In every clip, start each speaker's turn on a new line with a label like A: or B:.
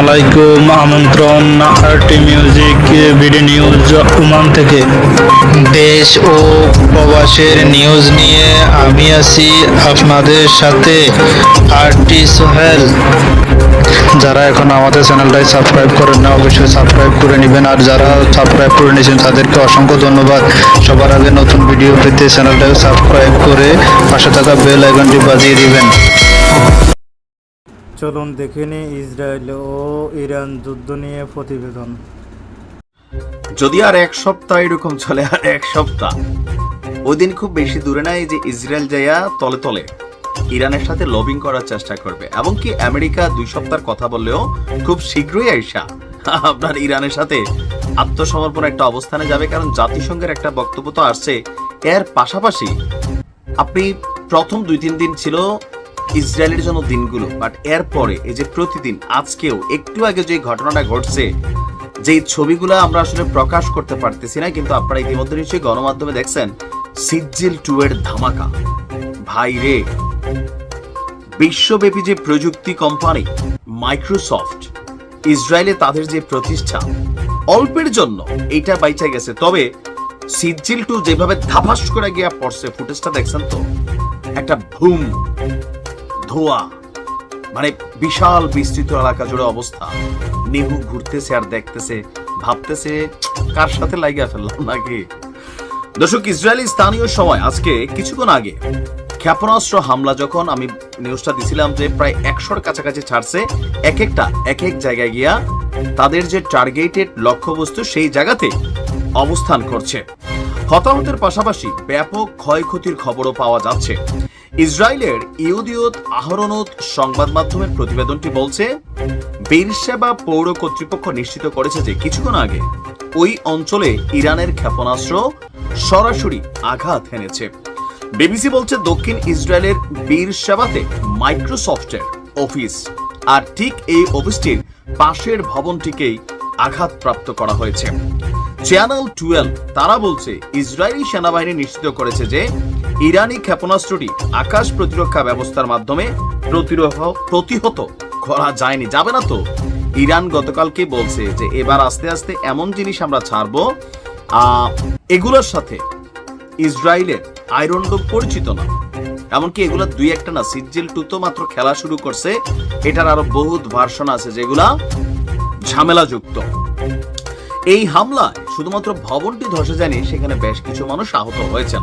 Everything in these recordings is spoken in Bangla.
A: আলাইকুম। আমন্ত্রণ RT music BD news Oman থেকে। দেশ ও প্রবাসের নিউজ নিয়ে আমি আছি আপনাদের সাথে, আরটি সোহেল। যারা এখন আমাদের চ্যানেলটাই সাবস্ক্রাইব করেন না, অবশ্যই সাবস্ক্রাইব করে নেবেন। আর যারা সাবস্ক্রাইব করে নিয়েছেন তাদেরকে অসংখ্য ধন্যবাদ। সবার আগে নতুন ভিডিও পেতে চ্যানেলটাকে সাবস্ক্রাইব করে পাশে থাকা বেল আইকনটি বাজিয়ে দিবেন। চলুন দেখে নিই ইসরায়েল ও ইরান যুদ্ধ নিয়ে প্রতিবেদন।
B: যদি আর এক সপ্তাহ এরকম চলে, আর এক সপ্তাহ, ওই দিন খুব বেশি দূরে নাই যে ইসরায়েল যাইয়া তলে তলে ইরানের সাথে লবিং করার চেষ্টা করবে। এবং কি আমেরিকা 2 সপ্তাহের কথা বললেও খুব শীঘ্রই আইসা আপনার ইরানের সাথে আত্মসমর্পণ একটা অবস্থানে যাবে। কারণ জাতিসংঘের একটা বক্তব্য তো আসছে। এর পাশাপাশি আপনি প্রথম 2-3 দিন ছিল ইসরায়েলের জন্য দিনগুলো, বাট এরপরে এই যে প্রতিদিন, আজকেও একটু আগে যে ঘটনাটা ঘটছে, যে ছবিগুলো আমরা আসলে প্রকাশ করতে পারতেছি না, কিন্তু আপনারা ইতিমধ্যে নিশ্চয়ই গণমাধ্যমে দেখছেন সিজিল 2 এর ধামাকা। ভাই রে, বিশ্বব্যাপী যে প্রযুক্তি কোম্পানি মাইক্রোসফট, ইসরায়েলে তাদের যে প্রতিষ্ঠা, অল্পের জন্য এটা বাইচা গেছে। তবে সিজিল 2 যেভাবে ধাপাস করে গিয়া পড়ছে, ফুটেজটা দেখছেন তো, একটা ভুম ধোয়া, মানে বিশাল বিস্তৃত এলাকা জুড়ে অবস্থা। নিহু ঘুরতেছে আর দেখতেছে, ভাবতেছে কার সাথে লাগিয়ে ফেললাম নাকি। দর্শক, ইসরায়েলি স্থানীয় সময় আজকে কিছুক্ষণ আগে ক্ষেপণাস্ত্র হামলা, যখন আমি নিউজটা দিছিলাম যে প্রায় 100-র কাছাকাছি ছাড়ছে, এক এক জায়গায় গিয়া তাদের যে টার্গেটেড লক্ষ্যবস্তু সেই জায়গাতে অবস্থান করছে। হতাহতের পাশাপাশি ব্যাপক ক্ষয়ক্ষতির খবরও পাওয়া যাচ্ছে। ইসরায়েলের ইহুদিয়ত আহরণত সংবাদ মাধ্যমের প্রতিবেদনটি বলছে, বেরশেবা পৌর কর্তৃপক্ষ নিশ্চিত করেছে যে কিছুক্ষণ আগে ওই অঞ্চলে ইরানের ক্ষেপণাস্ত্র সরাসরি আঘাত হেনেছে। বিবিসি বলছে, দক্ষিণ ইসরায়েলের বেরশেবাতে মাইক্রোসফটের অফিস, আর ঠিক এই অফিসটির পাশের ভবনটিকেই আঘাতপ্রাপ্ত করা হয়েছে। চ্যানেল 12 তারা বলছে, ইসরায়েলি সেনাবাহিনী নিশ্চিত করেছে যে ইরানি ক্ষেপণাস্ত্রটি আকাশ প্রতিরক্ষা ব্যবস্থার মাধ্যমে প্রতিহত করা যায়নি। যাবে না তো। ইরান গতকালকে বলছে যে এবার আস্তে আস্তে এমন জিনিস আমরা ছাড়বো এগুলোর সাথে ইসরায়েলের আয়রন ডোম পরিচিত না। এমনকি এগুলা 2-1টা না, সিজিল 2 তো মাত্র খেলা শুরু করছে, এটার আরো বহুত ভার্সন আছে যেগুলা ঝামেলাযুক্ত। এই হামলায় শুধুমাত্র ভবনটি ধসে যায়নি, সেখানে বেশ কিছু মানুষ আহত হয়েছেন।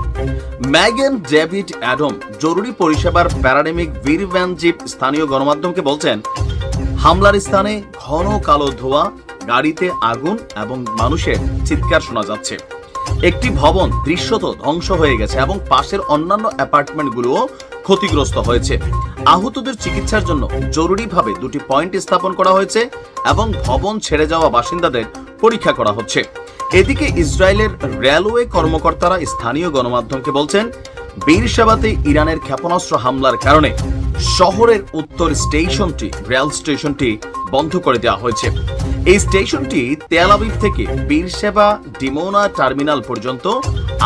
B: ম্যাগেন ডেভিড অ্যাডম, জরুরি পরিষেবার প্যারাডেমিক ভিরভ্যানজিপ স্থানীয় গণমাধ্যমকে বলছেন, হামলার স্থানে ঘন কালো ধোঁয়া, গাড়িতে আগুন এবং মানুষের চিৎকার শোনা যাচ্ছে। একটি ভবন দৃশ্যত ধ্বংস হয়ে গেছে এবং পাশের অন্যান্য অ্যাপার্টমেন্টগুলোও ক্ষতিগ্রস্ত হয়েছে। আহতদের চিকিৎসার জন্য জরুরিভাবে 2টি পয়েন্ট স্থাপন করা হয়েছে এবং ভবন ছেড়ে যাওয়া বাসিন্দাদের পরীক্ষা করা হচ্ছে। এদিকে ইসরায়েলের রেলওয়ে কর্মকর্তারা স্থানীয় গণমাধ্যমকে বলছেন, বেরশেবাতে ইরানের ক্ষেপণাস্ত্র হামলার কারণে শহরের উত্তর স্টেশনটি, রেল স্টেশনটি বন্ধ করে দেওয়া হয়েছে। এই স্টেশনটি তেল আবিব থেকে বেরশেবা ডিমোনা টার্মিনাল পর্যন্ত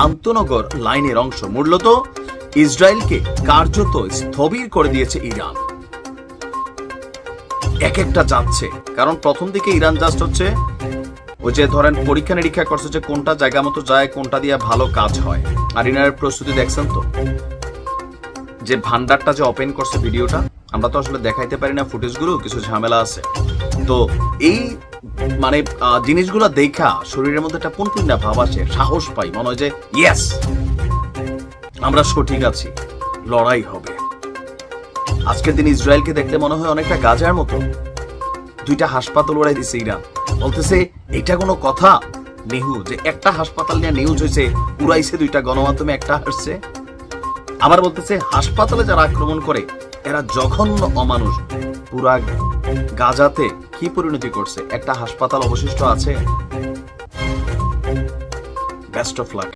B: আন্তনগর লাইনের অংশ। মূলত ইসরায়েলকে কার্যত স্থবির করে দিয়েছে ইরান। এক একটা যাচ্ছে, কারণ প্রথম দিকে ইরান জাস্ট হচ্ছে ওই যে ধরেন পরীক্ষা নিরীক্ষা করছে যে কোনটা জায়গা মতো যায়, কোনটা দিয়ে ভালো কাজ হয়। আর ইরানের প্রস্তুতি দেখছেন তো, যে ভান্ডারটা যে ওপেন করছে, ভিডিওটা আমরা তো আসলে দেখাইতে পারি না, ফুটেজগুলো কিছু ঝামেলা আছে। তো এই মানে জিনিসগুলো দেখা শরীরের মধ্যে একটা পুনপুন্না ভাব আসে, সাহস পাই, মনে হয় যে ইয়েস, আমরা সঠিক আছি, লড়াই হবে। আজকের দিন ইসরায়েলকে দেখলে মনে হয় অনেকটা গাজার মতো। 2টা হাসপাতাল উড়াই দিছে ইরান, বলতেছে এটা কোনো কথা? নিহু যে একটা হাসপাতাল নিয়ে নিউজ হয়েছে, উড়াইছে 2টা গণমাধ্যমে, একটা আসছে। আবার বলতেছে হাসপাতালে যারা আক্রমণ করে এরা জঘন্য অমানুষ। পুরা গাজাতে কি পরিণতি করছে, একটা হাসপাতাল অবশিষ্ট আছে। Best of luck.